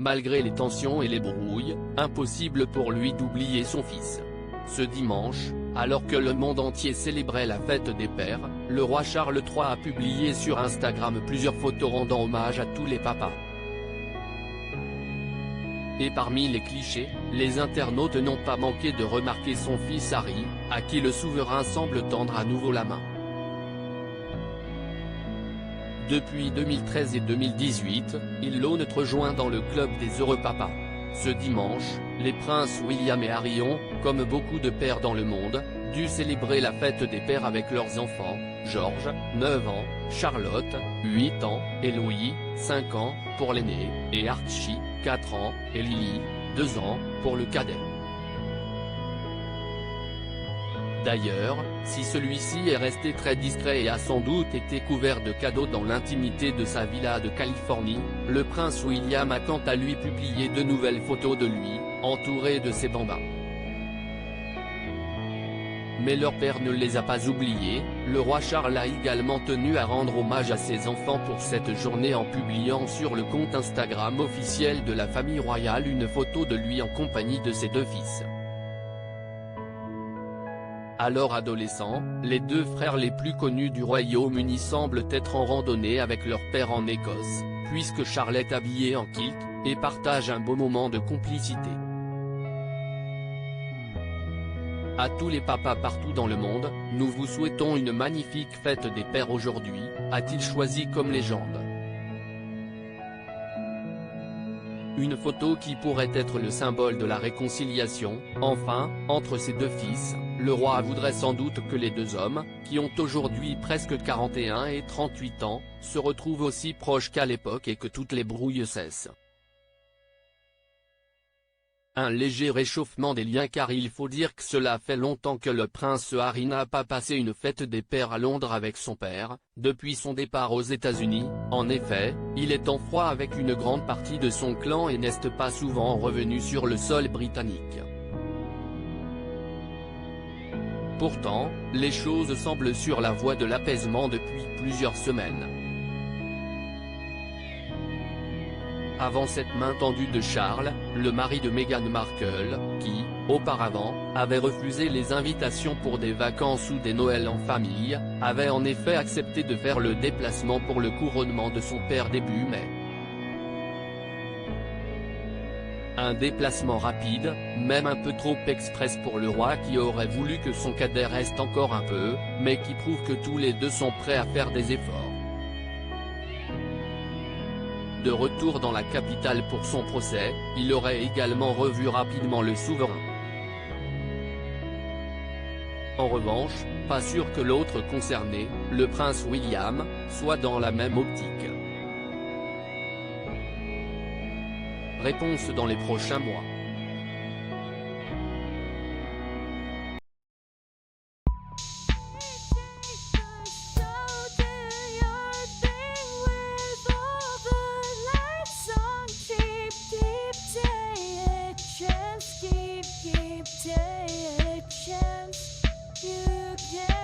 Malgré les tensions et les brouilles, impossible pour lui d'oublier son fils. Ce dimanche, alors que le monde entier célébrait la fête des pères, le roi Charles III a publié sur Instagram plusieurs photos rendant hommage à tous les papas. Et parmi les clichés, les internautes n'ont pas manqué de remarquer son fils Harry, à qui le souverain semble tendre à nouveau la main. Depuis 2013 et 2018, il l'ont rejoint dans le club des heureux papas. Ce dimanche, les princes William et Harry ont, comme beaucoup de pères dans le monde, dû célébrer la fête des pères avec leurs enfants, George, 9 ans, Charlotte, 8 ans, et Louis, 5 ans, pour l'aîné, et Archie, 4 ans, et Lily, 2 ans, pour le cadet. D'ailleurs, si celui-ci est resté très discret et a sans doute été couvert de cadeaux dans l'intimité de sa villa de Californie, le prince William a quant à lui publié de nouvelles photos de lui, entouré de ses bambins. Mais leur père ne les a pas oubliés, le roi Charles a également tenu à rendre hommage à ses enfants pour cette journée en publiant sur le compte Instagram officiel de la famille royale une photo de lui en compagnie de ses deux fils. Alors adolescents, les deux frères les plus connus du Royaume-Uni semblent être en randonnée avec leur père en Écosse, puisque Charles est habillé en kilt, et partage un beau moment de complicité. À tous les papas partout dans le monde, nous vous souhaitons une magnifique fête des pères aujourd'hui, a-t-il choisi comme légende. Une photo qui pourrait être le symbole de la réconciliation, enfin, entre ses deux fils. Le roi voudrait sans doute que les deux hommes, qui ont aujourd'hui presque 41 et 38 ans, se retrouvent aussi proches qu'à l'époque et que toutes les brouilles cessent. Un léger réchauffement des liens car il faut dire que cela fait longtemps que le prince Harry n'a pas passé une fête des pères à Londres avec son père, depuis son départ aux États-Unis. En effet, il est en froid avec une grande partie de son clan et n'est pas souvent revenu sur le sol britannique. Pourtant, les choses semblent sur la voie de l'apaisement depuis plusieurs semaines. Avant cette main tendue de Charles, le mari de Meghan Markle, qui, auparavant, avait refusé les invitations pour des vacances ou des Noëls en famille, avait en effet accepté de faire le déplacement pour le couronnement de son père début mai. Un déplacement rapide, même un peu trop express pour le roi qui aurait voulu que son cadet reste encore un peu, mais qui prouve que tous les deux sont prêts à faire des efforts. De retour dans la capitale pour son procès, il aurait également revu rapidement le souverain. En revanche, pas sûr que l'autre concerné, le prince William, soit dans la même optique. Réponse dans les prochains mois. Keep taking a chance. You can